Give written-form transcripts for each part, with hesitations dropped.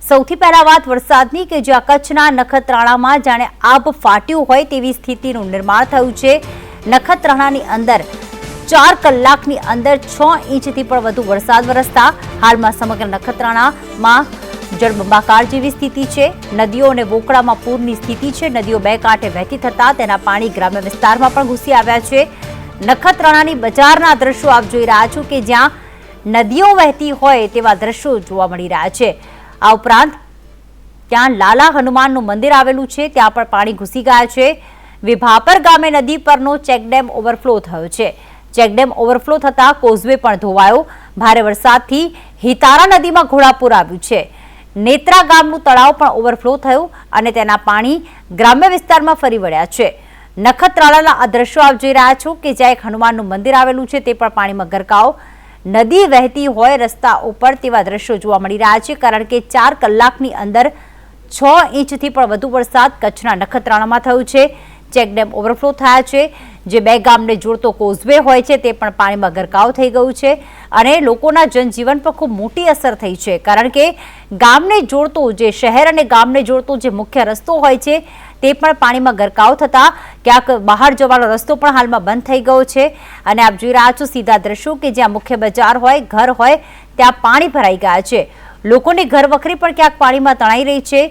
સૌથી પહેલા વાત વરસાદની કે જ્યાં કચ્છના નખત્રાણામાં જાણે આબ ફાટ્યું હોય તેવી સ્થિતિનું નિર્માણ થયું છે। નખત્રાણાની અંદર 4 કલાકની અંદર 6 ઇંચથી પણ વધુ વરસાદ વરસતા હાલમાં સમગ્ર નખત્રાણામાં જળબંબાકાર જેવી સ્થિતિ છે। નદીઓ અને વોકળામાં પૂરની સ્થિતિ છે। નદીઓ બે કાંઠે વહેતી થતા તેના પાણી ગ્રામ્ય વિસ્તારમાં પણ ઘૂસી આવ્યા છે। નખત્રાણાની બજારના દ્રશ્યો આપ જોઈ રહ્યા છો કે જ્યાં નદીઓ વહેતી હોય તેવા દ્રશ્યો જોવા મળી રહ્યા છે। આ ઉપરાંત ત્યાં લાલા હનુમાનનું મંદિર આવેલું છે, ત્યાં પણ પાણી ઘૂસી ગયા છે। વિભાપર ગામે નદી પરનો ચેકડેમ ઓવરફ્લો થયો છે। ચેકડેમ ઓવરફ્લો થતા કોઝવે પણ ધોવાયો। ભારે વરસાદથી હિતારા નદીમાં ઘોડાપૂર આવ્યું છે। નેત્રા ગામનું તળાવ પણ ઓવરફ્લો થયું અને તેના પાણી ગ્રામ્ય વિસ્તારમાં ફરી વળ્યા છે। નખત્રાણાના આ દ્રશ્યો આપ જોઈ રહ્યા છો કે જ્યાં એક હનુમાનનું મંદિર આવેલું છે તે પણ પાણીમાં ગરકાવ। નદી વહેતી હોય રસ્તા ઉપર તેવા દ્રશ્યો જોવા મળી રહ્યા છે, કારણ કે 4 કલાકની અંદર 6 ઇંચથી પણ વધુ વરસાદ કચ્છના નખત્રાણામાં થયું છે। ચેકડેમ ઓવરફ્લો થયા છે। જે બે ગામને જોડતો કોઝવે હોય છે તે પણ પાણીમાં ગરકાવ થઈ ગયું છે અને લોકોના જનજીવન પર ખૂબ મોટી અસર થઈ છે, કારણ કે ગામને જોડતો જે શહેર અને ગામને જોડતો જે મુખ્ય રસ્તો હોય છે તે પણ પાણીમાં ગરકાવ થતા ક્યાંક બહાર જવાનો રસ્તો પણ હાલમાં બંધ થઈ ગયો છે। અને આપ જોઈ રહ્યા છો સીધા દ્રશ્યો કે જ્યાં મુખ્ય બજાર હોય, ઘર હોય, ત્યાં પાણી ભરાઈ ગયા છે। લોકોની ઘર વખરી પણ ક્યાંક પાણીમાં તણાઈ રહી છે।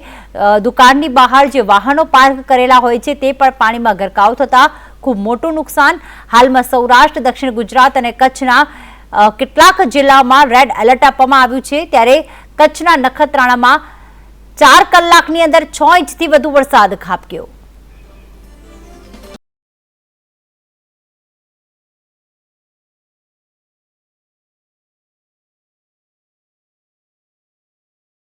દુકાનની બહાર જે વાહનો પાર્ક કરેલા હોય છે તે પણ પાણીમાં ગરકાવ થતા ખૂબ મોટું નુકસાન। હાલમાં સૌરાષ્ટ્ર, દક્ષિણ ગુજરાત અને કચ્છના કેટલાક જિલ્લામાં રેડ એલર્ટ આપવામાં આવ્યું છે, ત્યારે કચ્છના નખત્રાણામાં 4 કલાકની અંદર 6 ઇંચથી વધુ વરસાદ ખાબક્યો।